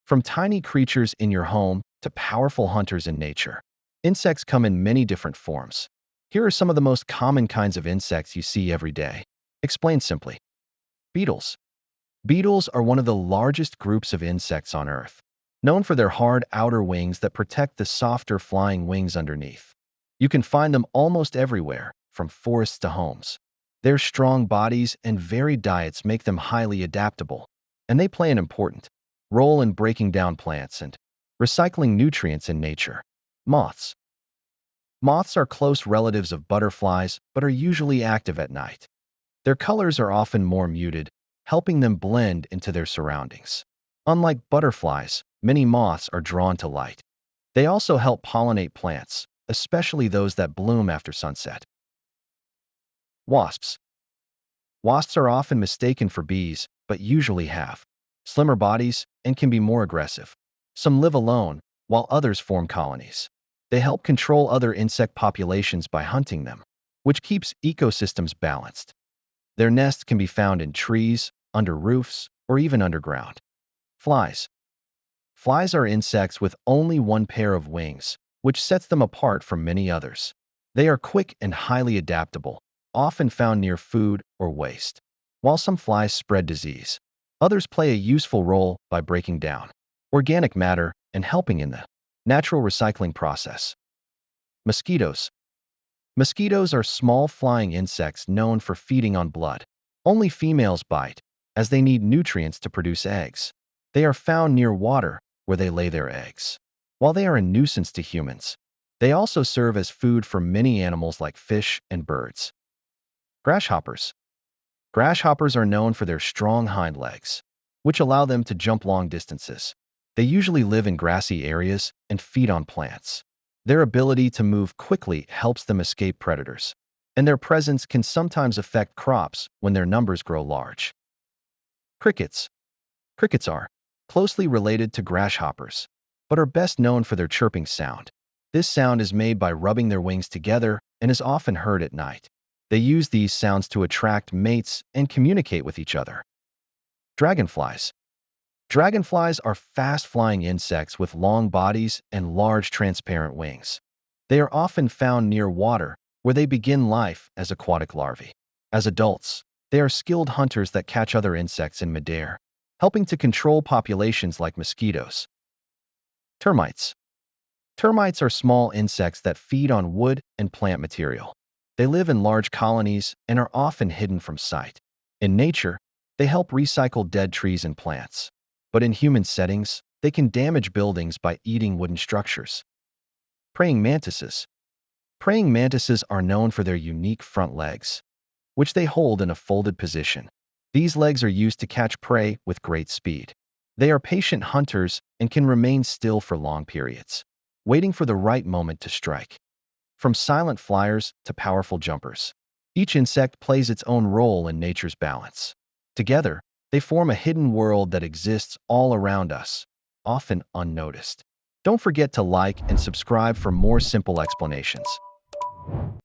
From tiny creatures in your home to powerful hunters in nature, insects come in many different forms. Here are some of the most common kinds of insects you see every day. Explained simply. Beetles. Beetles are one of the largest groups of insects on Earth, known for their hard outer wings that protect the softer flying wings underneath. You can find them almost everywhere, from forests to homes. Their strong bodies and varied diets make them highly adaptable, and they play an important role in breaking down plants and recycling nutrients in nature. Moths. Moths are close relatives of butterflies but are usually active at night. Their colors are often more muted, helping them blend into their surroundings. Unlike butterflies, many moths are drawn to light. They also help pollinate plants, especially those that bloom after sunset. Wasps. Wasps are often mistaken for bees, but usually have slimmer bodies and can be more aggressive. Some live alone, while others form colonies. They help control other insect populations by hunting them, which keeps ecosystems balanced. Their nests can be found in trees, under roofs, or even underground. Flies. Flies are insects with only one pair of wings, which sets them apart from many others. They are quick and highly adaptable, often found near food or waste. While some flies spread disease, others play a useful role by breaking down organic matter and helping in the natural recycling process. Mosquitoes. Mosquitoes are small flying insects known for feeding on blood. Only females bite, as they need nutrients to produce eggs. They are found near water, where they lay their eggs. While they are a nuisance to humans, they also serve as food for many animals like fish and birds. Grasshoppers. Grasshoppers are known for their strong hind legs, which allow them to jump long distances. They usually live in grassy areas and feed on plants. Their ability to move quickly helps them escape predators, and their presence can sometimes affect crops when their numbers grow large. Crickets. Crickets are closely related to grasshoppers, but are best known for their chirping sound. This sound is made by rubbing their wings together and is often heard at night. They use these sounds to attract mates and communicate with each other. Dragonflies. Dragonflies are fast-flying insects with long bodies and large transparent wings. They are often found near water, where they begin life as aquatic larvae. As adults, they are skilled hunters that catch other insects in midair, helping to control populations like mosquitoes. Termites. Termites are small insects that feed on wood and plant material. They live in large colonies and are often hidden from sight. In nature, they help recycle dead trees and plants. But in human settings, they can damage buildings by eating wooden structures. Praying mantises. Praying mantises are known for their unique front legs, which they hold in a folded position. These legs are used to catch prey with great speed. They are patient hunters and can remain still for long periods, waiting for the right moment to strike. From silent flyers to powerful jumpers, each insect plays its own role in nature's balance. Together, they form a hidden world that exists all around us, often unnoticed. Don't forget to like and subscribe for more simple explanations.